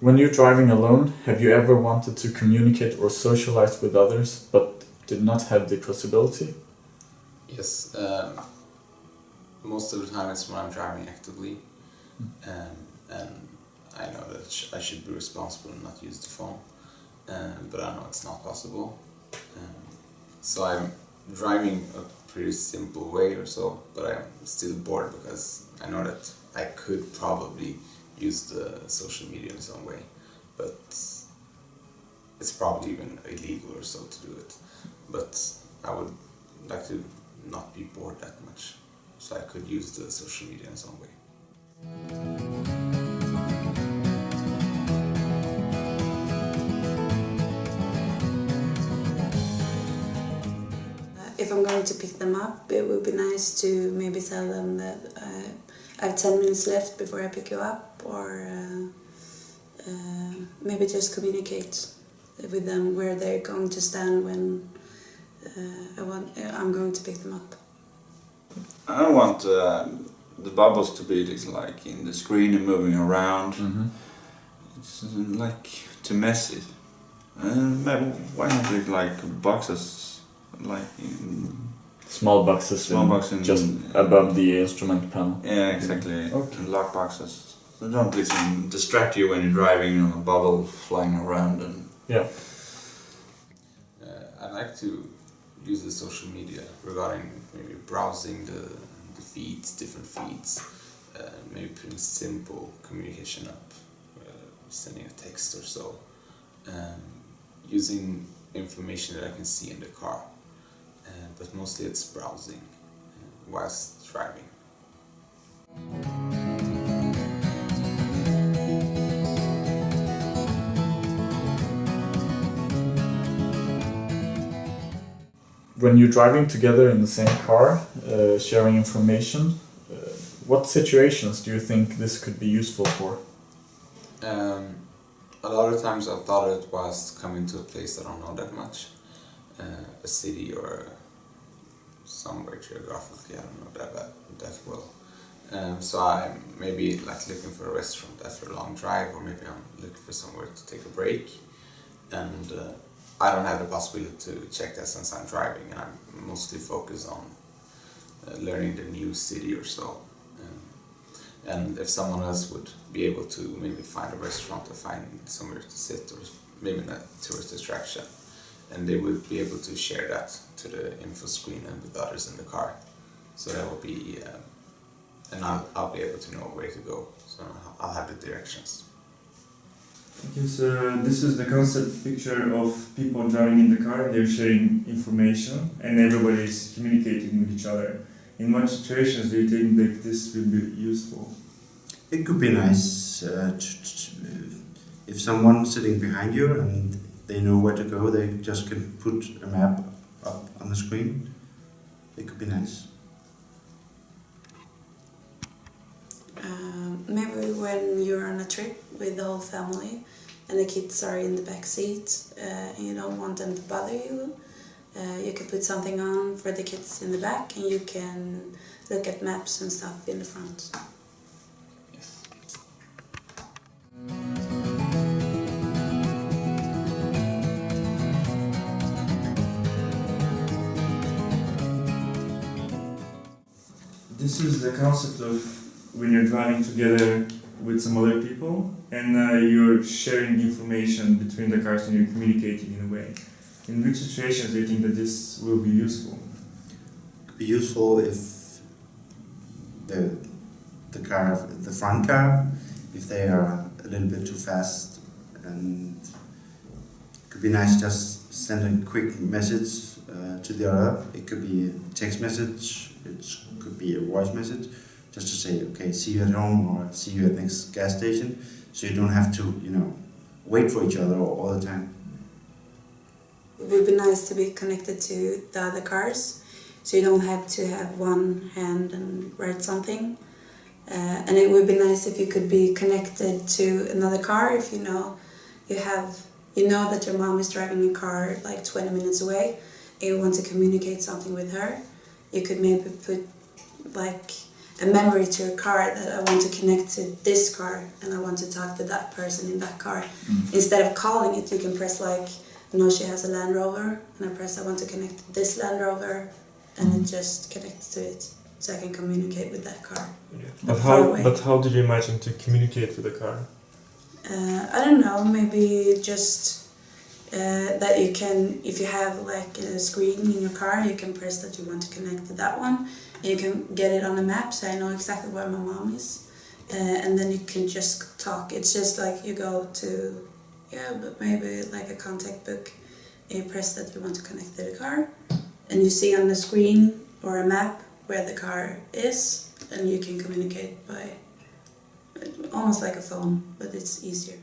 When you're driving alone, have you ever wanted to communicate or socialize with others but did not have the possibility? Yes, most of the time it's when I'm driving actively, and I know that I should be responsible and not use the phone, but I know it's not possible. So I'm driving a pretty simple way or so, but I'm still bored because I know that I could probably use the social media in some way, but it's probably even illegal or so to do it. But I would like to not be bored that much, so I could use the social media in some way. If I'm going to pick them up, it would be nice to maybe tell them that I have 10 minutes left before I pick you up, or maybe just communicate with them where they're going to stand when I'm going to pick them up. I don't want the bubbles to be like in the screen and moving around. It's like too messy. Maybe why not do like boxes, like Small boxes, just above the instrument panel. Yeah, exactly. Okay. Lock boxes. So don't listen, distract you when you're driving, a bubble flying around and. Yeah. I like to use the social media regarding maybe browsing the feeds, different feeds, maybe putting simple communication up, sending a text or so, using information that I can see in the car, but mostly it's browsing whilst driving. When you're driving together in the same car, sharing information, what situations do you think this could be useful for? A lot of times I've thought it whilst coming to a place I don't know that much, a city or somewhere geographically I don't know that well. So I'm maybe like looking for a restaurant after a long drive, or maybe I'm looking for somewhere to take a break, and I don't have the possibility to check that since I'm driving, and I'm mostly focused on learning the new city or so. And if someone else would be able to maybe find a restaurant or find somewhere to sit, or maybe not tourist distraction, and they would be able to share that to the info screen and with others in the car. So that will be, and I'll be able to know where to go. So I'll have the directions. Okay, so this is the concept picture of people driving in the car. They're sharing information and everybody is communicating with each other. In what situations do you think that this will be useful? It could be nice if someone's sitting behind you and they know where to go, they just can put a map up on the screen. It could be nice. Maybe when you're on a trip with the whole family and the kids are in the back seat and you don't want them to bother you, you can put something on for the kids in the back and you can look at maps and stuff in the front. Yes. This is the concept of when you're driving together with some other people and you're sharing information between the cars and you're communicating in a way. In which situations do you think that this will be useful? It could be useful if the front car, if they are a little bit too fast, and it could be nice just send a quick message to the other. It could be a text message, it could be a voice message, just to say, okay, see you at home or see you at next gas station, so you don't have to, wait for each other all the time. It would be nice to be connected to the other cars, so you don't have to have one hand and write something. And it would be nice if you could be connected to another car. If you know that your mom is driving a car like 20 minutes away, and you want to communicate something with her, you could maybe put like a memory to a car that I want to connect to this car and I want to talk to that person in that car. Instead of calling it, you can press like, she has a Land Rover, and I press I want to connect to this Land Rover, and it just connects to it, so I can communicate with that car. But Far away. how did you imagine to communicate with the car? I don't know, maybe just that you can, if you have like a screen in your car, you can press that you want to connect to that one. And you can get it on a map, so I know exactly where my mom is. And then you can just talk. It's just like you go to, but maybe like a contact book. And you press that you want to connect to the car. And you see on the screen or a map where the car is. And you can communicate by almost like a phone, but it's easier.